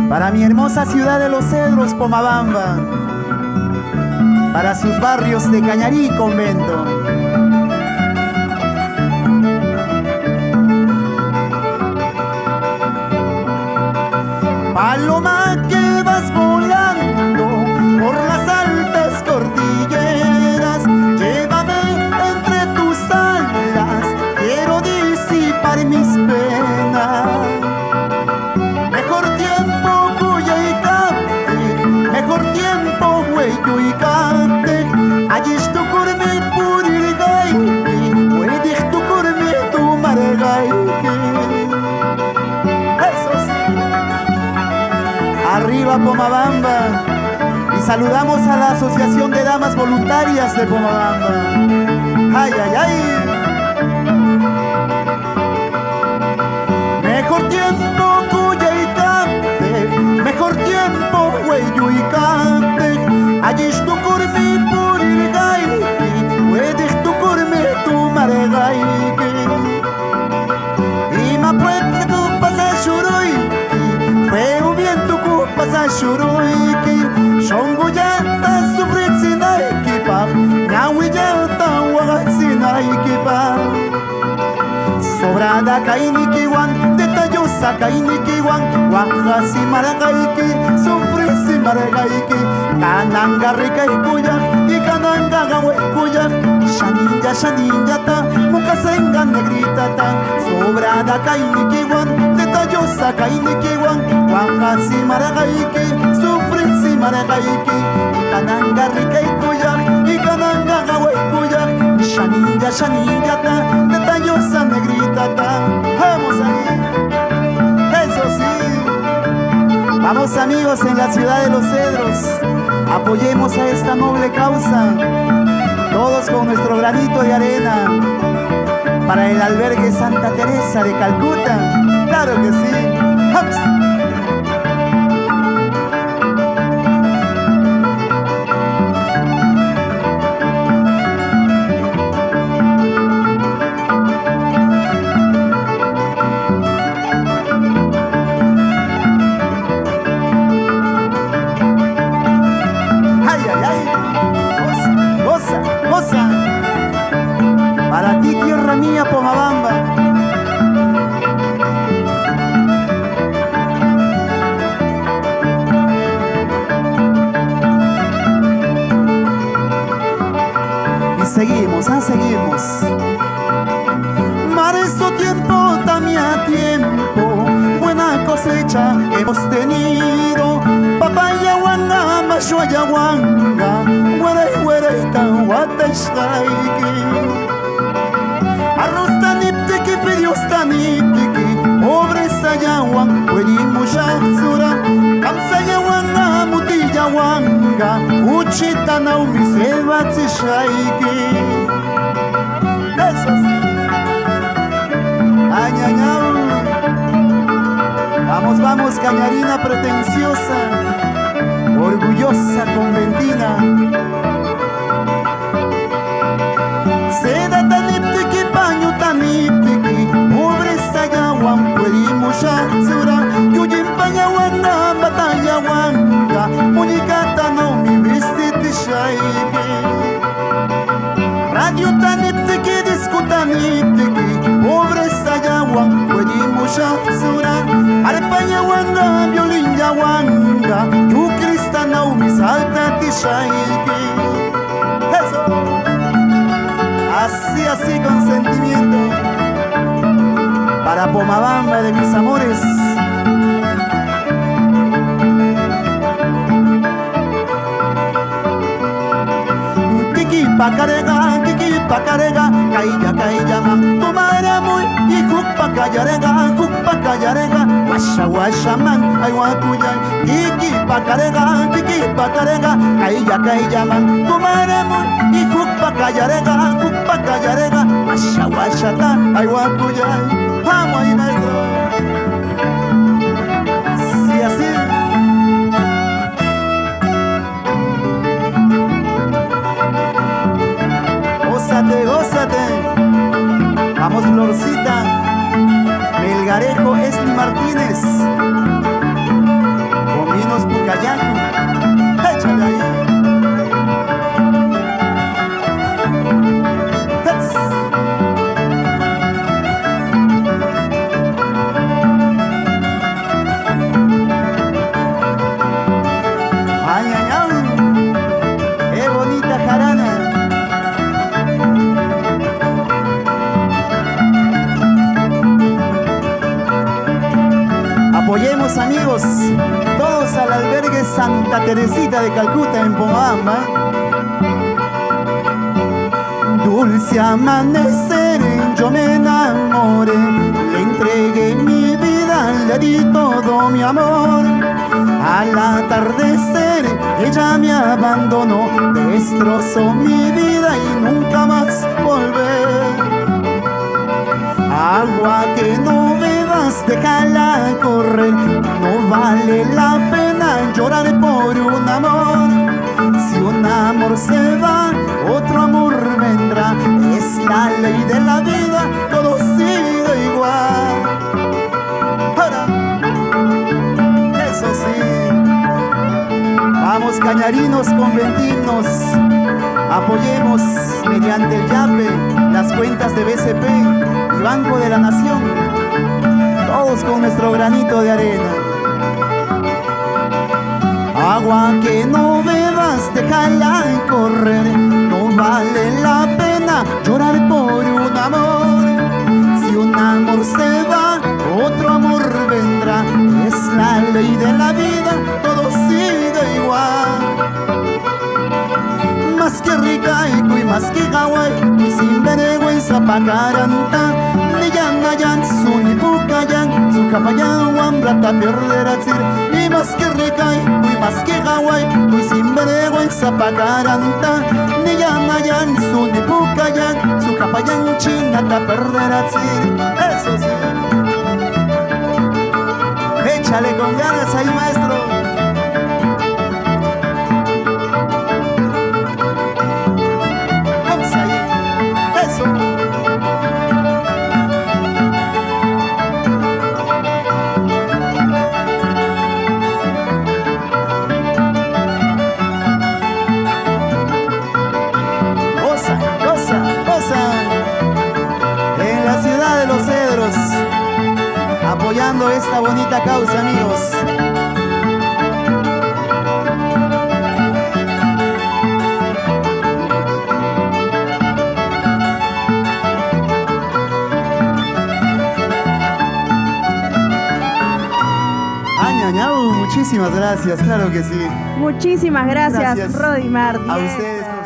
Para mi hermosa ciudad de Los Cedros, Pomabamba, para sus barrios de Cañarí y Convento. Paloma que vas volando por las altas cordilleras, llévame entre tus alas, quiero disipar mis penas. Mejor tiempo Cuyaycate, mejor tiempo Hueyuicate, allí tu curme purirgayki, puedes tu curme tu margayki. Eso sí. Arriba Pomabamba, y saludamos a la Asociación de Damas Voluntarias de Pomabamba. ¡Ay, ay, ay! Mejor tiempo Cuyaycate, mejor tiempo Hueyuicate, allí tu curmi purirgayki, puedes tu curmi tu margayki. Y ma puede tu pasa shuruyki, fue viento ku pasa shuruyki, shonguyata sufritsinayki pa, ñawillata wagatsinayki pa. Sobrada kainikiwan, detallosa kainikiwan, wajasi maragayki, sufrisi maragayki, kananga rikaikuyak, y kananga gahuekuyak, shaninja shaninjata, mukasenga negritata. Sobrada kainikiwan, detallosa kainikiwan, wajasi maragayki, sufrisi maragayki, y kananga rikaikuyak, y kananga gahuekuyak, shaninja shaninjata, detallosa negritata. Vamos ahí, eso sí. Vamos amigos en la ciudad de Los Cedros, apoyemos a esta noble causa, todos con nuestro granito de arena, para el albergue Santa Teresa de Calcuta. Claro que sí. ¡Hops! Para ti, tierra mía, Pomabamba. Y seguimos, seguimos. Mar esto tiempo, también a tiempo, buena cosecha hemos tenido. Papaya wanga, mashuaya wanga, hueray hueray tan watashtaiki. Arroz taniptiki, pedios taniptiki, pobreza yawan, huerimushazura, kamsaya wanga, mutilla wanga, uchita naumi sebatzishaiki. Eso sí. Añañau. Vamos, vamos, cañarina pretenciosa, orgullosa conventina. Seda taniptiki, paño taniptiki, pobreza yawan, puerimushazura, yuyimpaña wanga, batalla wanga, muñicata no mi vestiti shaiki. Radio taniptiki, disco taniptiki, pobreza yawan, puerimushazura, arpaña wanga, violín wanga, yu cristana mi salta tishaiki. Eso. Así, así con sentimiento, para Pomabamba de mis amores. Kiki pacarega, cailla man, tu madre muy, y jukpa callarega, washa man, ay wakuyay. Kiki pacarega, cailla man, tu madre muy, y jukpa callarega, washa ta, ay wakuyay. Vamos ahí, maestro. Así, así. Gózate, gózate. Vamos, Florcita. Apoyemos, amigos, todos al albergue Santa Teresita de Calcuta en Pomabamba. Dulce amanecer, yo me enamoré, le entregué mi vida, le di todo mi amor. Al atardecer ella me abandonó, destrozó mi vida y nunca más volver. Agua que no bebas, déjala correr, no vale la pena llorar por un amor. Si un amor se va, otro amor vendrá, es la ley de la vida, todo sigue igual. ¡Para! Eso sí, vamos cañarinos, conventirnos, apoyemos mediante el YAPE las cuentas de BCP y Banco de la Nación, todos con nuestro granito de arena. Agua que no bebas, déjala correr, no vale la pena llorar por un amor. Si un amor se va, otro amor vendrá, es la ley de la vida, todo sigue igual. Más que rica y más que Hawái, y sin vergüenza pa' caranta, ni yan nayan, su ni pucayan, su capayan, wambrata perder a tir. Y más que rica y más que Hawái, y sin vergüenza pa' caranta, ni yan nayan, su ni pucayan, su capayan, chinata perder a tir. Eso sí. Échale con ganas ahí, maestro. En la ciudad de Los Cedros, apoyando esta bonita causa, amigos. Añañau, muchísimas gracias, claro que sí. Muchísimas gracias, Rodi Martí. A ustedes.